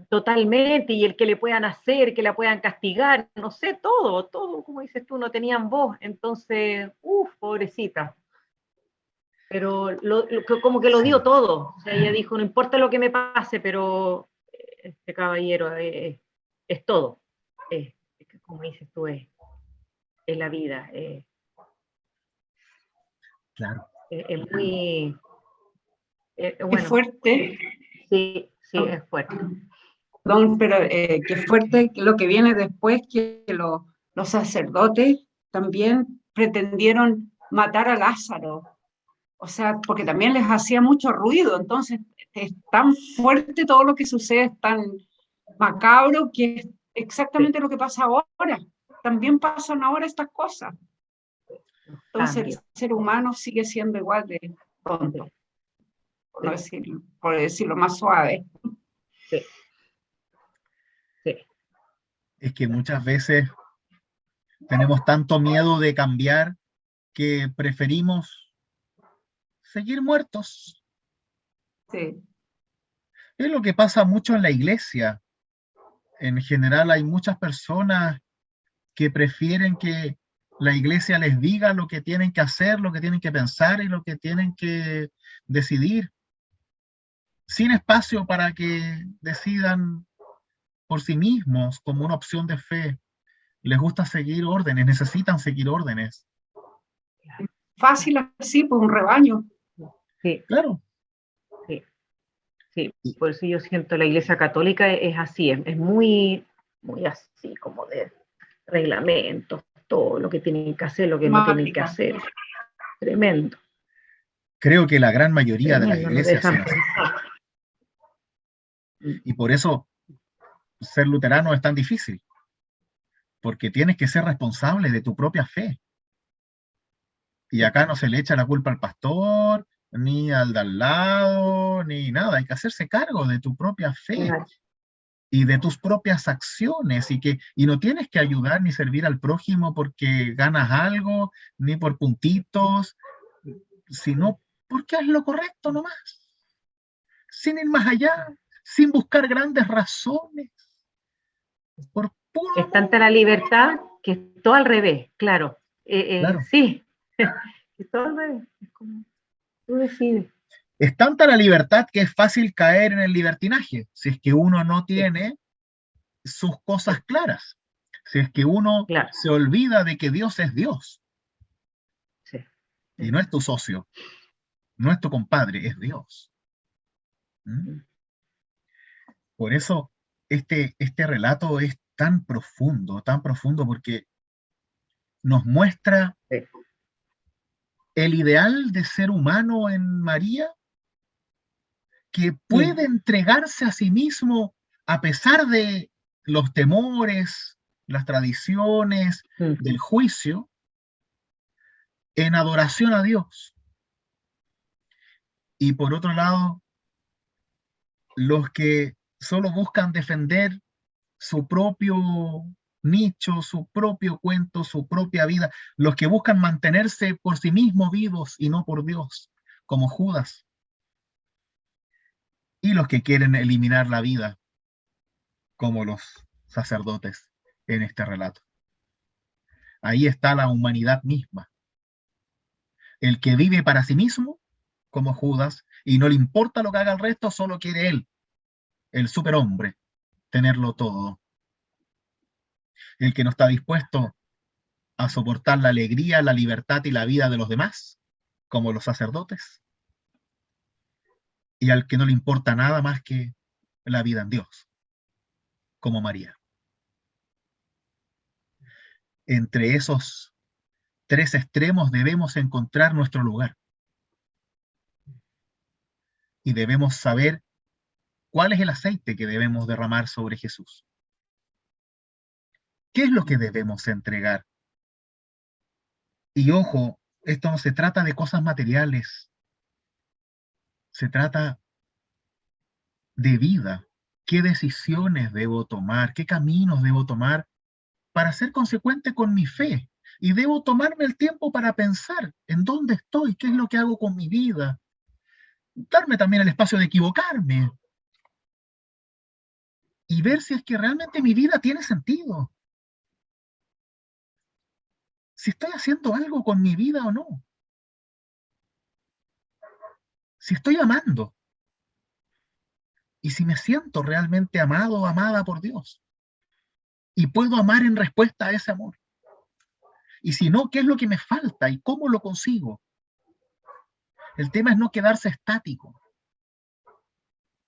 E: Totalmente, y el que le puedan hacer, que la puedan castigar, no sé, todo, como dices tú, no tenían voz, entonces, pobrecita. Pero como que lo dio todo, o sea, ella dijo, no importa lo que me pase, pero este caballero es todo. Como dices tú, es la vida.
A: Claro.
E: Es muy,
B: Es
E: bueno,
B: fuerte,
E: sí, es fuerte.
B: perdón, pero qué fuerte lo que viene después, que los sacerdotes también pretendieron matar a Lázaro. O sea, porque también les hacía mucho ruido, entonces es tan fuerte todo lo que sucede, es tan macabro, que es exactamente lo que pasa ahora. También pasan ahora estas cosas. Entonces
E: Cambio.
B: el ser humano sigue siendo igual de tonto, por decirlo más suave.
E: Sí. Sí.
A: Es que muchas veces tenemos tanto miedo de cambiar que preferimos seguir muertos.
B: Sí.
A: Es lo que pasa mucho en la iglesia. En general hay muchas personas que prefieren que la iglesia les diga lo que tienen que hacer, lo que tienen que pensar y lo que tienen que decidir, sin espacio para que decidan por sí mismos como una opción de fe. Les gusta seguir órdenes, necesitan seguir órdenes.
B: Fácil así, pues un rebaño.
E: Sí,
A: Claro.
E: sí, sí. Por eso yo siento la Iglesia Católica es así, es muy, muy así, como de reglamentos, todo lo que tienen que hacer, lo que no tienen que
B: Mágica.
E: hacer. Tremendo,
A: Creo que la gran mayoría de las
E: tremendo, no
A: iglesias
E: dejan
A: son así.
E: pensar.
A: Y por eso ser luterano es tan difícil, porque tienes que ser responsable de tu propia fe. Y acá no se le echa la culpa al pastor, ni al de al lado, ni nada. Hay que hacerse cargo de tu propia fe
E: Claro.
A: y de tus propias acciones, y no tienes que ayudar ni servir al prójimo porque ganas algo, ni por puntitos, sino porque es lo correcto nomás, sin ir más allá, sin buscar grandes razones, por puro
E: Es tanta
A: amor.
E: la libertad que es todo al revés, claro.
A: Claro.
E: Sí, es todo al revés. Es como tú decides.
A: Es tanta la libertad que es fácil caer en el libertinaje, si es que uno no
E: Sí,
A: tiene sus cosas claras, si es que uno
E: claro,
A: se olvida de que Dios es Dios
E: sí.
A: y no es tu socio, no es tu compadre, es Dios. ¿Mm? Por eso este relato es tan profundo porque nos muestra
E: Sí.
A: el ideal de ser humano en María, que
E: Mm.
A: puede entregarse a sí mismo a pesar de los temores, las tradiciones,
E: Mm.
A: del juicio, en adoración a Dios. Y por otro lado, los que solo buscan defender su propio nicho, su propio cuento, su propia vida, los que buscan mantenerse por sí mismos vivos y no por Dios, como Judas, y los que quieren eliminar la vida, como los sacerdotes en este relato. Ahí está la humanidad misma. El que vive para sí mismo, como Judas, y no le importa lo que haga el resto, solo quiere él, el superhombre, tenerlo todo. El que no está dispuesto a soportar la alegría, la libertad y la vida de los demás, como los sacerdotes, y al que no le importa nada más que la vida en Dios, como María. Entre esos tres extremos debemos encontrar nuestro lugar y debemos saber cuál es el aceite que debemos derramar sobre Jesús. ¿Qué es lo que debemos entregar? Y ojo, esto no se trata de cosas materiales, se trata de vida, qué decisiones debo tomar, qué caminos debo tomar para ser consecuente con mi fe. Y debo tomarme el tiempo para pensar en dónde estoy, qué es lo que hago con mi vida. Darme también el espacio de equivocarme y ver si es que realmente mi vida tiene sentido. Si estoy haciendo algo con mi vida o no. Si estoy amando. Y si me siento realmente amado o amada por Dios. Y puedo amar en respuesta a ese amor. Y si no, ¿qué es lo que me falta y cómo lo consigo? El tema es no quedarse estático.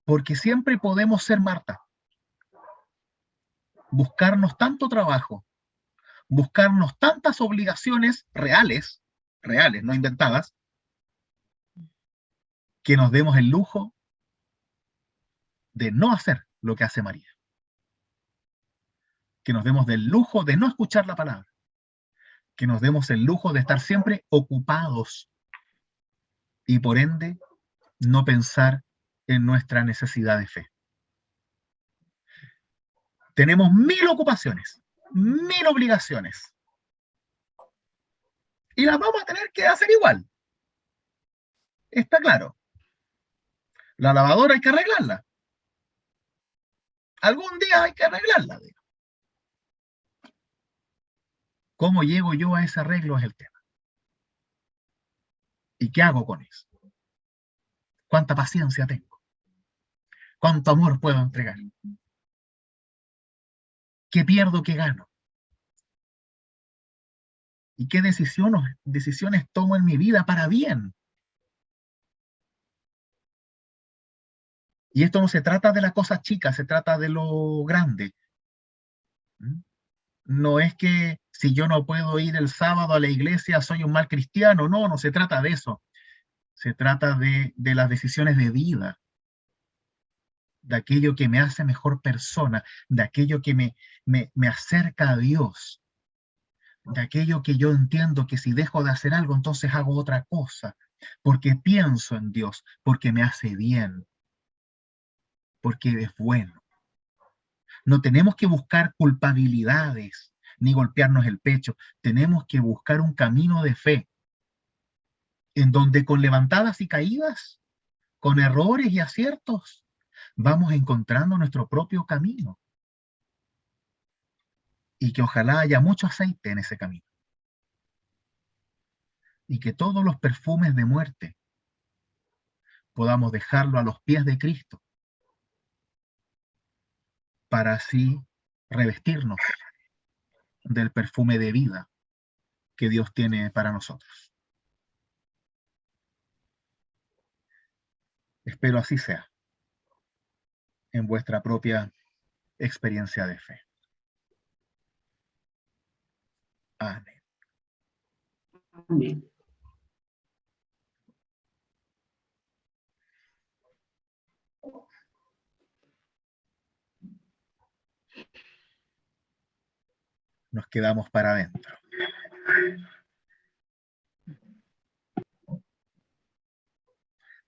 A: Porque siempre podemos ser Marta. Buscarnos tanto trabajo, buscarnos tantas obligaciones reales, reales, no inventadas, que nos demos el lujo de no hacer lo que hace María. Que nos demos el lujo de no escuchar la palabra. Que nos demos el lujo de estar siempre ocupados y por ende no pensar en nuestra necesidad de fe. Tenemos 1000 ocupaciones, 1000 obligaciones. Y las vamos a tener que hacer igual. Está claro. La lavadora hay que arreglarla. Algún día hay que arreglarla. ¿Cómo llego yo a ese arreglo? Es el tema. ¿Y qué hago con eso? ¿Cuánta paciencia tengo? ¿Cuánto amor puedo entregar? ¿Qué pierdo, qué gano? ¿Y qué decisiones tomo en mi vida para bien? Y esto no se trata de las cosas chicas, se trata de lo grande. ¿Mm? No es que si yo no puedo ir el sábado a la iglesia soy un mal cristiano, no, no se trata de eso. Se trata de las decisiones de vida, de aquello que me hace mejor persona, de aquello que me acerca a Dios, de aquello que yo entiendo que si dejo de hacer algo, entonces hago otra cosa, porque pienso en Dios, porque me hace bien, porque es bueno. No tenemos que buscar culpabilidades ni golpearnos el pecho, tenemos que buscar un camino de fe, en donde con levantadas y caídas, con errores y aciertos, vamos encontrando nuestro propio camino. Y que ojalá haya mucho aceite en ese camino. Y que todos los perfumes de muerte podamos dejarlo a los pies de Cristo para así revestirnos del perfume de vida que Dios tiene para nosotros. Espero así sea en vuestra propia experiencia de fe. Amén.
B: Amén.
A: Nos quedamos para adentro.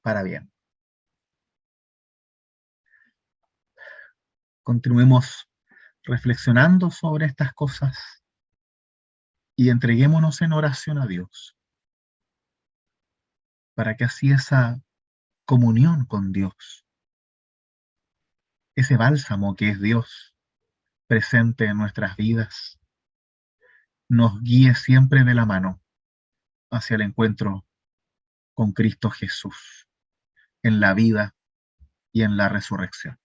A: Para bien. Continuemos reflexionando sobre estas cosas y entreguémonos en oración a Dios para que así esa comunión con Dios, ese bálsamo que es Dios presente en nuestras vidas, nos guíe siempre de la mano hacia el encuentro con Cristo Jesús en la vida y en la resurrección.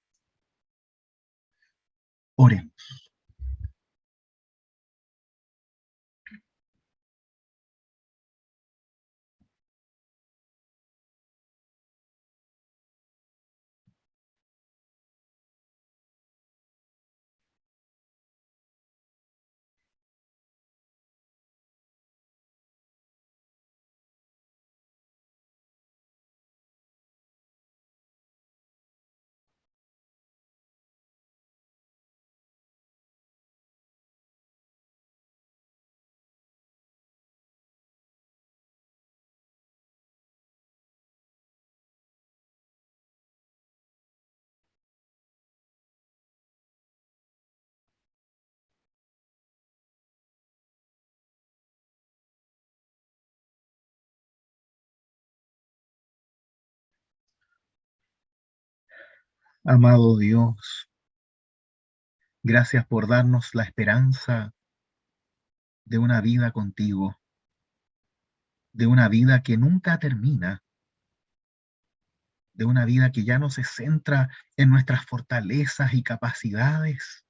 A: Oremos. Amado Dios, gracias por darnos la esperanza de una vida contigo, de una vida que nunca termina, de una vida que ya no se centra en nuestras fortalezas y capacidades,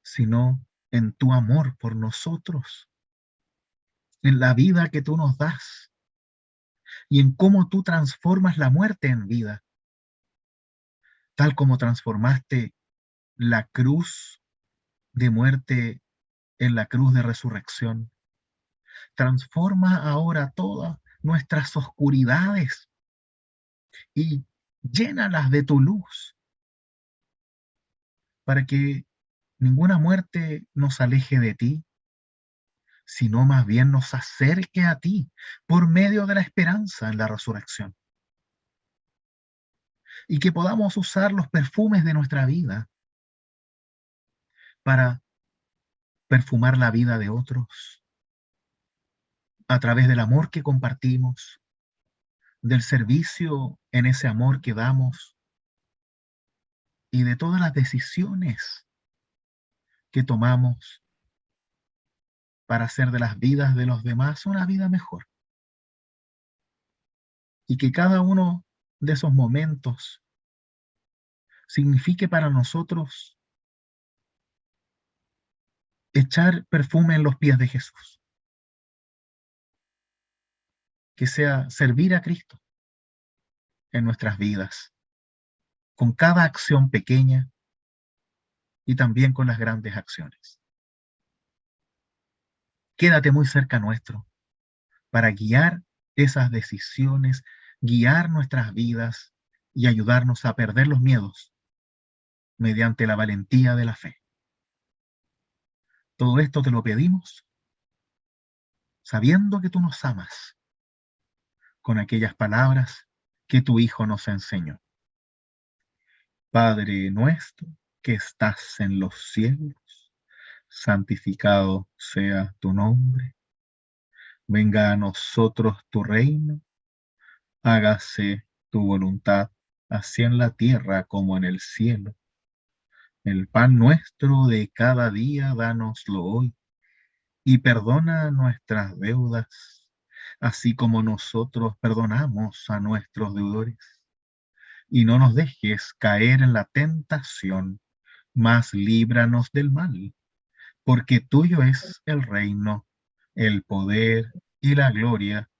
A: sino en tu amor por nosotros, en la vida que tú nos das y en cómo tú transformas la muerte en vida, tal como transformaste la cruz de muerte en la cruz de resurrección. Transforma ahora todas nuestras oscuridades y llénalas de tu luz para que ninguna muerte nos aleje de ti, sino más bien nos acerque a ti por medio de la esperanza en la resurrección. Y que podamos usar los perfumes de nuestra vida para perfumar la vida de otros a través del amor que compartimos, del servicio en ese amor que damos y de todas las decisiones que tomamos para hacer de las vidas de los demás una vida mejor. Y que cada uno de esos momentos signifique para nosotros echar perfume en los pies de Jesús. Que sea servir a Cristo en nuestras vidas, con cada acción pequeña y también con las grandes acciones. Quédate muy cerca nuestro para guiar esas decisiones, guiar nuestras vidas y ayudarnos a perder los miedos mediante la valentía de la fe. Todo esto te lo pedimos sabiendo que tú nos amas con aquellas palabras que tu Hijo nos enseñó. Padre nuestro que estás en los cielos, santificado sea tu nombre. Venga a nosotros tu reino, hágase tu voluntad, así en la tierra como en el cielo. El pan nuestro de cada día, dánoslo hoy, y perdona nuestras deudas, así como nosotros perdonamos a nuestros deudores. Y no nos dejes caer en la tentación, mas líbranos del mal, porque tuyo es el reino, el poder y la gloria,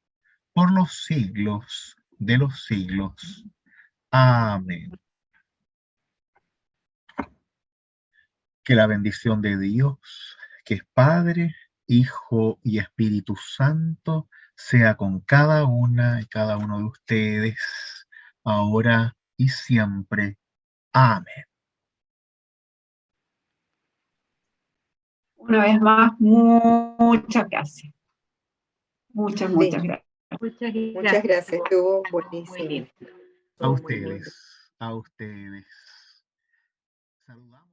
A: por los siglos de los siglos. Amén. Que la bendición de Dios, que es Padre, Hijo y Espíritu Santo, sea con cada una y cada uno de ustedes, ahora y siempre. Amén.
B: Una vez más, muchas gracias. Muchas
D: Sí,
B: gracias.
D: muchas gracias, estuvo
E: Muy
D: buenísimo.
E: lindo.
A: A
E: Estuvo muy lindo.
A: ustedes, a ustedes. Saludamos.